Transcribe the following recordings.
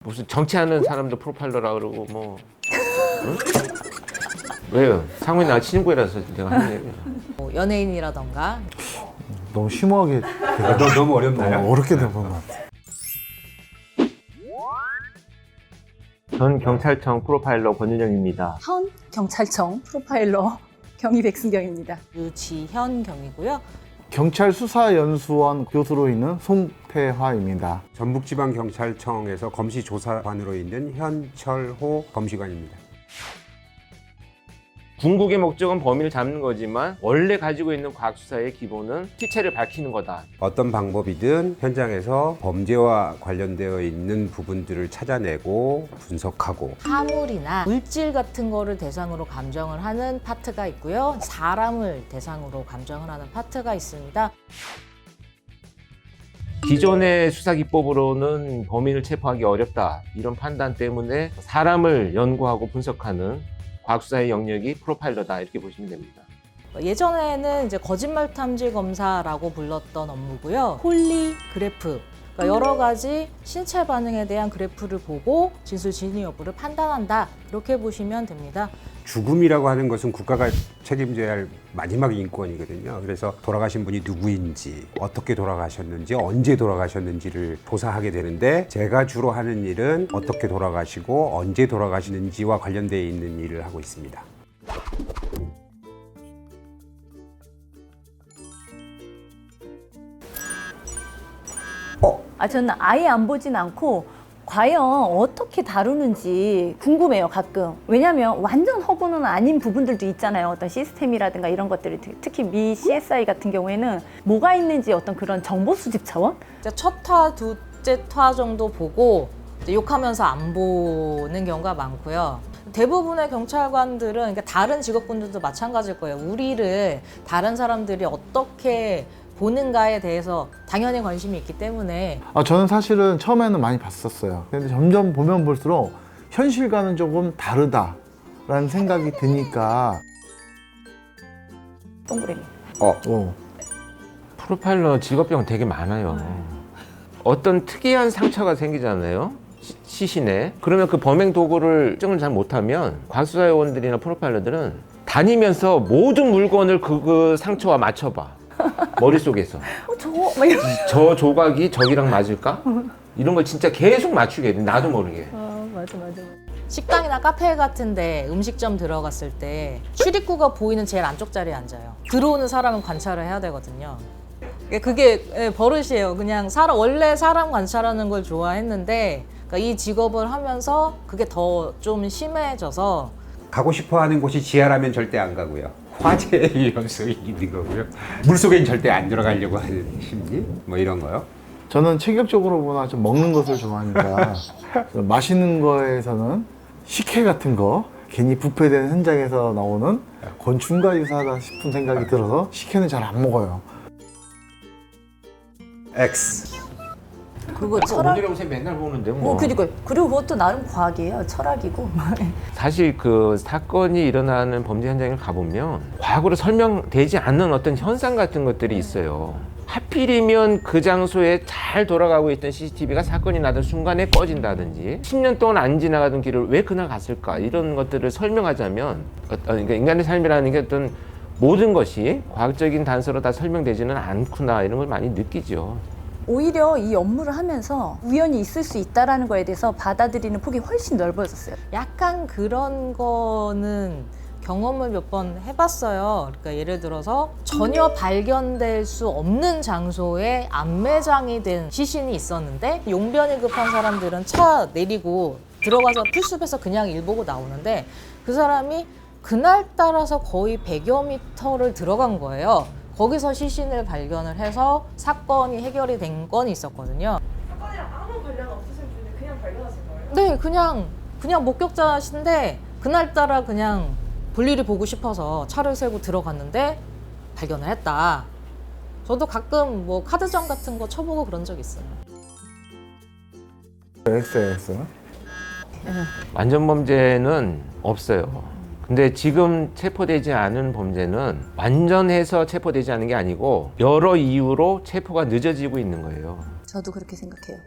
무슨 정치하는 사람도 프로파일러라 그러고 뭐 응? 왜요? 상훈이 나 친구라서 내가 하는 얘기야. 뭐 연예인이라던가 너무 심오하게 너무 어렵나요? 어렵게 된 것 같아. 전 경찰청 프로파일러 권윤영입니다. 현 경찰청 프로파일러 경위 백승경입니다. 유지현 경이고요. 경찰 수사연수원 교수로 있는 송태화입니다. 전북지방경찰청에서 검시조사관으로 있는 현철호 검시관입니다. 궁극의 목적은 범인을 잡는 거지만 원래 가지고 있는 과학수사의 기본은 시체를 밝히는 거다. 어떤 방법이든 현장에서 범죄와 관련되어 있는 부분들을 찾아내고 분석하고 사물이나 물질 같은 거를 대상으로 감정을 하는 파트가 있고요. 사람을 대상으로 감정을 하는 파트가 있습니다. 기존의 수사기법으로는 범인을 체포하기 어렵다. 이런 판단 때문에 사람을 연구하고 분석하는 과학수사의 영역이 프로파일러다. 이렇게 보시면 됩니다. 예전에는 이제 거짓말 탐지 검사라고 불렀던 업무고요. 폴리그래프, 그러니까 여러 가지 신체 반응에 대한 그래프를 보고 진술 진위 여부를 판단한다. 이렇게 보시면 됩니다. 죽음이라고 하는 것은 국가가 책임져야 할 마지막 인권이거든요. 그래서 돌아가신 분이 누구인지, 어떻게 돌아가셨는지, 언제 돌아가셨는지를 조사하게 되는데 제가 주로 하는 일은 어떻게 돌아가시고 언제 돌아가시는지와 관련되어 있는 일을 하고 있습니다. 저는 아예 안 보진 않고 과연 어떻게 다루는지 궁금해요, 가끔. 왜냐하면 완전 허구는 아닌 부분들도 있잖아요. 어떤 시스템이라든가 이런 것들이 특히 미 CSI 같은 경우에는 뭐가 있는지 어떤 그런 정보 수집 차원? 이제 첫 화, 둘째 화 정도 보고 이제 욕하면서 안 보는 경우가 많고요. 대부분의 경찰관들은 그러니까 다른 직업군들도 마찬가지일 거예요. 우리를 다른 사람들이 어떻게 보는가에 대해서 당연히 관심이 있기 때문에 저는 사실은 처음에는 많이 봤었어요. 근데 점점 보면 볼수록 현실과는 조금 다르다라는 생각이 드니까 동그라미. 프로파일러 직업병 되게 많아요. 어떤 특이한 상처가 생기잖아요. 시신에. 그러면 그 범행 도구를 특정을 잘 못하면 과수사요원들이나 프로파일러들은 다니면서 모든 물건을 그 상처와 맞춰봐. 머릿속에서. 저거 막 이런. 저 조각이 저기랑 맞을까? 이런 걸 진짜 계속 맞추게 돼. 나도 모르게. 맞아. 식당이나 카페 같은데 음식점 들어갔을 때 출입구가 보이는 제일 안쪽 자리에 앉아요. 들어오는 사람은 관찰을 해야 되거든요. 그게 버릇이에요. 그냥 원래 사람 관찰하는 걸 좋아했는데 그러니까 이 직업을 하면서 그게 더 좀 심해져서 가고 싶어 하는 곳이 지하라면 절대 안 가고요. 화재의 위험성이 있는 거고요. 물속엔 절대 안 들어가려고 하는 심리? 뭐 이런 거요. 저는 체격적으로 보나 좀 먹는 것을 좋아하니까 맛있는 거에서는 식혜 같은 거 괜히 부패된 현장에서 나오는 곤충과 유사하다 싶은 생각이 들어서 식혜는 잘 안 먹어요. X. 그거 철학. 오늘 요새 맨날 보는데 뭐. 그니까 그리고 그것도 나름 과학이에요. 철학이고. 사실 그 사건이 일어나는 범죄 현장을 가보면 과거로 설명되지 않는 어떤 현상 같은 것들이 있어요. 하필이면 그 장소에 잘 돌아가고 있던 CCTV가 사건이 나던 순간에 꺼진다든지 10년 동안 안 지나가던 길을 왜 그날 갔을까 이런 것들을 설명하자면 그러니까 인간의 삶이라는 게 어떤 모든 것이 과학적인 단서로 다 설명되지는 않구나 이런 걸 많이 느끼죠. 오히려 이 업무를 하면서 우연히 있을 수 있다라는 거에 대해서 받아들이는 폭이 훨씬 넓어졌어요. 약간 그런 거는 경험을 몇 번 해봤어요. 그러니까 예를 들어서 전혀 발견될 수 없는 장소에 안매장이 된 시신이 있었는데 용변이 급한 사람들은 차 내리고 들어가서 풀숲에서 그냥 일 보고 나오는데 그 사람이 그날 따라서 거의 100여 미터를 들어간 거예요. 거기서 시신을 발견을 해서 사건이 해결이 된 건이 있었거든요. 사건이랑 아무 관련 없으신 분이 그냥 발견하신 거예요? 네, 그냥 목격자신데 그날따라 그냥 볼일이 보고 싶어서 차를 세고 들어갔는데 발견을 했다. 저도 가끔 뭐 카드점 같은 거 쳐보고 그런 적 있어요. XX. 완전 범죄는 없어요. 근데 지금 체포되지 않은 범죄는 완전해서 체포되지 않은 게 아니고 여러 이유로 체포가 늦어지고 있는 거예요. 저도 그렇게 생각해요.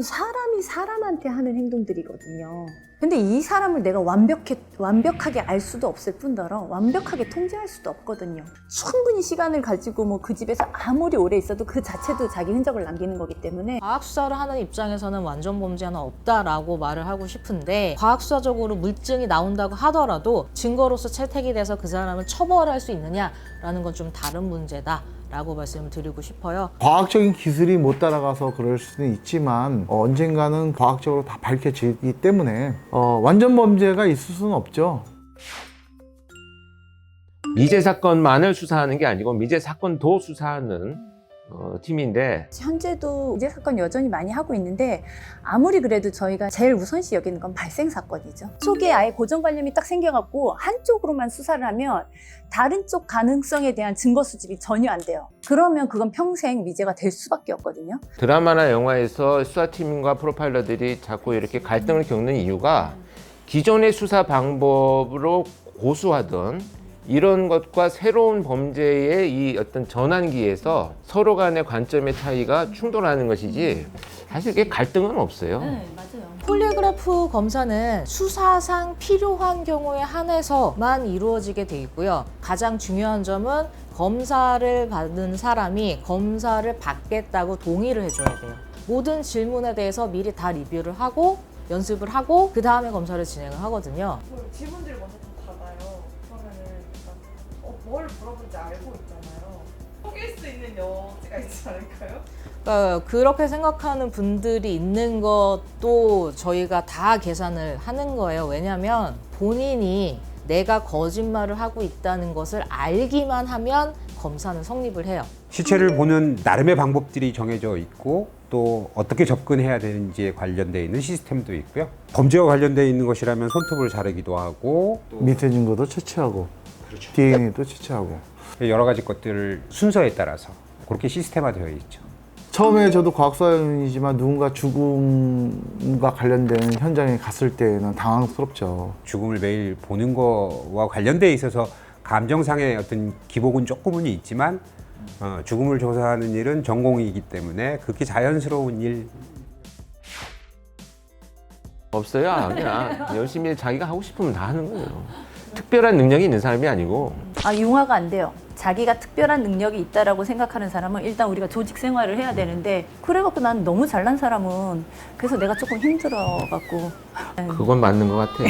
사람이 사람이 사람한테 하는 행동들이거든요. 근데 이 사람을 내가 완벽하게 알 수도 없을 뿐더러 완벽하게 통제할 수도 없거든요. 충분히 시간을 가지고 뭐 그 집에서 아무리 오래 있어도 그 자체도 자기 흔적을 남기는 거기 때문에 과학 수사를 하는 입장에서는 완전 범죄는 없다라고 말을 하고 싶은데 과학 수사적으로 물증이 나온다고 하더라도 증거로서 채택이 돼서 그 사람을 처벌할 수 있느냐라는 건 좀 다른 문제다라고 말씀을 드리고 싶어요. 과학적인 기술이 못 따라가서 그럴 수는 있지만 언젠가는 과학적으로 다 밝혀지기 때문에 완전 범죄가 있을 수는 없죠. 미제 사건만을 수사하는 게 아니고 미제 사건도 수사하는 팀인데 현재도 미제 사건 여전히 많이 하고 있는데 아무리 그래도 저희가 제일 우선시 여기는 건 발생 사건이죠. 속에 아예 고정관념이 딱 생겨갖고 한쪽으로만 수사를 하면 다른 쪽 가능성에 대한 증거 수집이 전혀 안 돼요. 그러면 그건 평생 미제가 될 수밖에 없거든요. 드라마나 영화에서 수사팀과 프로파일러들이 자꾸 이렇게 갈등을 겪는 이유가 기존의 수사 방법으로 고수하던 이런 것과 새로운 범죄의 이 어떤 전환기에서 서로 간의 관점의 차이가 충돌하는 것이지 사실 이게 갈등은 없어요. 네, 맞아요. 폴리그래프 검사는 수사상 필요한 경우에 한해서만 이루어지게 돼 있고요. 가장 중요한 점은 검사를 받는 사람이 검사를 받겠다고 동의를 해줘야 돼요. 모든 질문에 대해서 미리 다 리뷰를 하고 연습을 하고 그 다음에 검사를 진행을 하거든요. 그럼 질문들을 먼저 다 받아요. 그러면은 일단 뭘 물어본지 알고 있잖아요. 속일 수 있는 여지가 있지 않을까요? 그러니까 그렇게 생각하는 분들이 있는 것도 저희가 다 계산을 하는 거예요. 왜냐하면 본인이 내가 거짓말을 하고 있다는 것을 알기만 하면 검사는 성립을 해요. 시체를 보는 나름의 방법들이 정해져 있고 또 어떻게 접근해야 되는지에 관련되어 있는 시스템도 있고요. 범죄와 관련되어 있는 것이라면 손톱을 자르기도 하고 밑에 증거도 채취하고 DNA도 채취하고. 여러 가지 것들을 순서에 따라서 그렇게 시스템화되어 있죠. 처음에 저도 과학수사위원이지만 누군가 죽음과 관련된 현장에 갔을 때는 당황스럽죠. 죽음을 매일 보는 거와 관련되어 있어서 감정상의 어떤 기복은 조금은 있지만 죽음을 조사하는 일은 전공이기 때문에 그렇게 자연스러운 일. 없어요. 그냥 열심히 자기가 하고 싶으면 다 하는 거예요. 특별한 능력이 있는 사람이 아니고 융화가 안 돼요. 자기가 특별한 능력이 있다라고 생각하는 사람은 일단 우리가 조직 생활을 해야 되는데 그래갖고 난 너무 잘난 사람은 그래서 내가 조금 힘들어갖고 그건 맞는 것 같아요.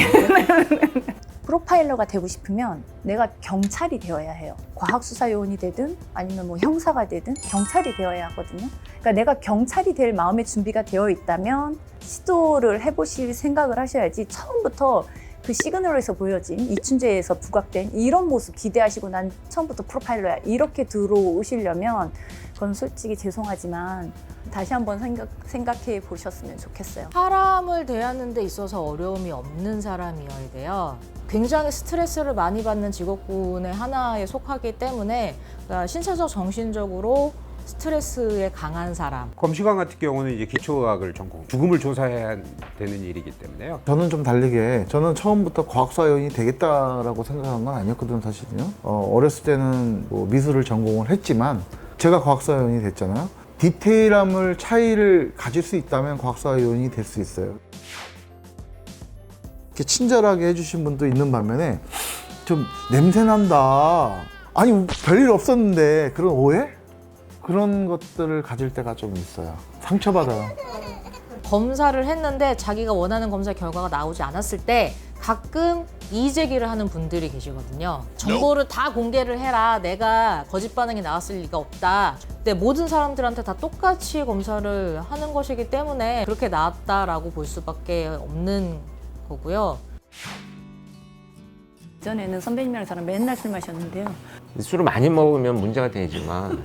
프로파일러가 되고 싶으면 내가 경찰이 되어야 해요. 과학수사요원이 되든 아니면 뭐 형사가 되든 경찰이 되어야 하거든요. 그러니까 내가 경찰이 될 마음의 준비가 되어 있다면 시도를 해보실 생각을 하셔야지 처음부터 그 시그널에서 보여진 이춘재에서 부각된 이런 모습 기대하시고 난 처음부터 프로파일러야 이렇게 들어오시려면 그건 솔직히 죄송하지만 다시 한번 생각해 보셨으면 좋겠어요. 사람을 대하는 데 있어서 어려움이 없는 사람이어야 돼요. 굉장히 스트레스를 많이 받는 직업군의 하나에 속하기 때문에 그러니까 신체적, 정신적으로 스트레스에 강한 사람. 검시관 같은 경우는 이제 기초의학을 전공, 죽음을 조사해야 되는 일이기 때문에요. 저는 좀 다르게 저는 처음부터 과학수사위원이 되겠다라고 생각한 건 아니었거든요, 사실은요. 어렸을 때는 뭐 미술을 전공을 했지만 제가 과학수사위원이 됐잖아요. 디테일함을 차이를 가질 수 있다면 과학수사위원이 될 수 있어요. 이렇게 친절하게 해주신 분도 있는 반면에 좀 냄새 난다. 아니 별일 없었는데 그런 오해? 그런 것들을 가질 때가 좀 있어요. 상처받아요. 검사를 했는데 자기가 원하는 검사 결과가 나오지 않았을 때 가끔 이의제기를 하는 분들이 계시거든요. 정보를 다 공개를 해라. 내가 거짓 반응이 나왔을 리가 없다. 근데 모든 사람들한테 다 똑같이 검사를 하는 것이기 때문에 그렇게 나왔다라고 볼 수밖에 없는 거고요. 예전에는 선배님이랑 저랑 맨날 술 마셨는데요. 술을 많이 먹으면 문제가 되지만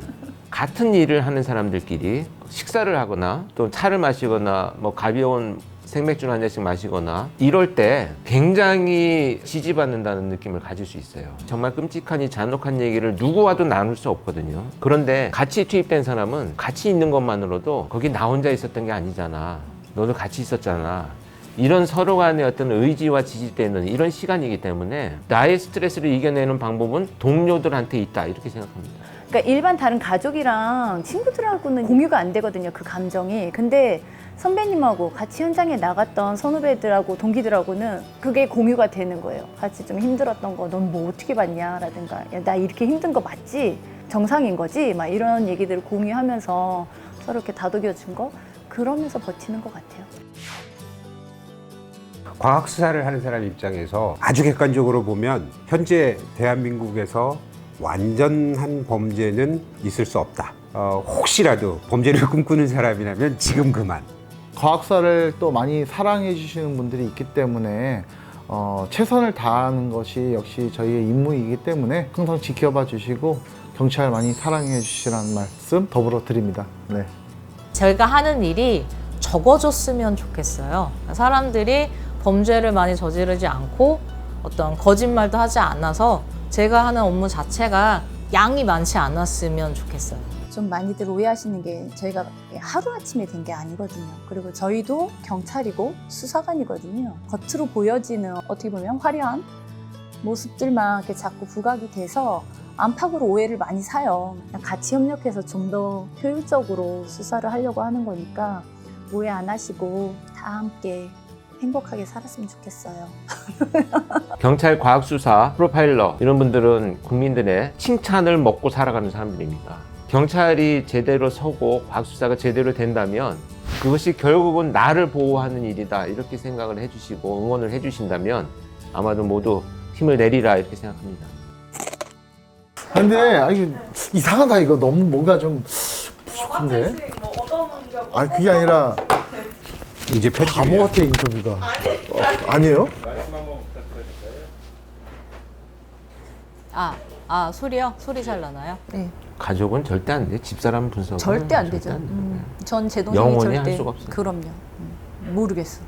같은 일을 하는 사람들끼리 식사를 하거나 또 차를 마시거나 뭐 가벼운 생맥주 한 잔씩 마시거나 이럴 때 굉장히 지지받는다는 느낌을 가질 수 있어요. 정말 끔찍하니 잔혹한 얘기를 누구와도 나눌 수 없거든요. 그런데 같이 투입된 사람은 같이 있는 것만으로도 거기 나 혼자 있었던 게 아니잖아. 너도 같이 있었잖아. 이런 서로 간의 어떤 의지와 지지되는 이런 시간이기 때문에 나의 스트레스를 이겨내는 방법은 동료들한테 있다 이렇게 생각합니다. 그러니까 일반 다른 가족이랑 친구들하고는 공유가 안 되거든요, 그 감정이. 근데 선배님하고 같이 현장에 나갔던 선후배들하고 동기들하고는 그게 공유가 되는 거예요. 같이 좀 힘들었던 거, 넌 뭐 어떻게 봤냐? 라든가, 야, 나 이렇게 힘든 거 맞지? 정상인 거지? 막 이런 얘기들을 공유하면서 서로 이렇게 다독여준 거? 그러면서 버티는 것 같아요. 과학 수사를 하는 사람 입장에서 아주 객관적으로 보면 현재 대한민국에서 완전한 범죄는 있을 수 없다. 혹시라도 범죄를 꿈꾸는 사람이라면 지금 그만. 과학사를 또 많이 사랑해 주시는 분들이 있기 때문에 최선을 다하는 것이 역시 저희의 임무이기 때문에 항상 지켜봐 주시고 경찰 많이 사랑해 주시라는 말씀 더불어 드립니다. 네. 제가 하는 일이 적어졌으면 좋겠어요. 사람들이 범죄를 많이 저지르지 않고 어떤 거짓말도 하지 않아서 제가 하는 업무 자체가 양이 많지 않았으면 좋겠어요. 좀 많이들 오해하시는 게 저희가 하루아침에 된 게 아니거든요. 그리고 저희도 경찰이고 수사관이거든요. 겉으로 보여지는 어떻게 보면 화려한 모습들만 이렇게 자꾸 부각이 돼서 안팎으로 오해를 많이 사요. 같이 협력해서 좀 더 효율적으로 수사를 하려고 하는 거니까 오해 안 하시고 다 함께 행복하게 살았으면 좋겠어요. 경찰 과학수사 프로파일러 이런 분들은 국민들의 칭찬을 먹고 살아가는 사람들입니다. 경찰이 제대로 서고 과학수사가 제대로 된다면 그것이 결국은 나를 보호하는 일이다 이렇게 생각을 해주시고 응원을 해주신다면 아마도 모두 힘을 내리라 이렇게 생각합니다. 근데 이상하다 이거 너무 뭔가 좀 부족한데? 뭐 어떤 게 아니 그게 아니라 이제 바보 같아 인터뷰가. 아니에요? 소리요? 소리 잘 나나요? 네, 가족은 절대 안 돼. 집사람 분석은 절대 안 되죠. 돼. 전 제 동생이 영원히 할 절대 수가 없어요. 그럼요. 모르겠어.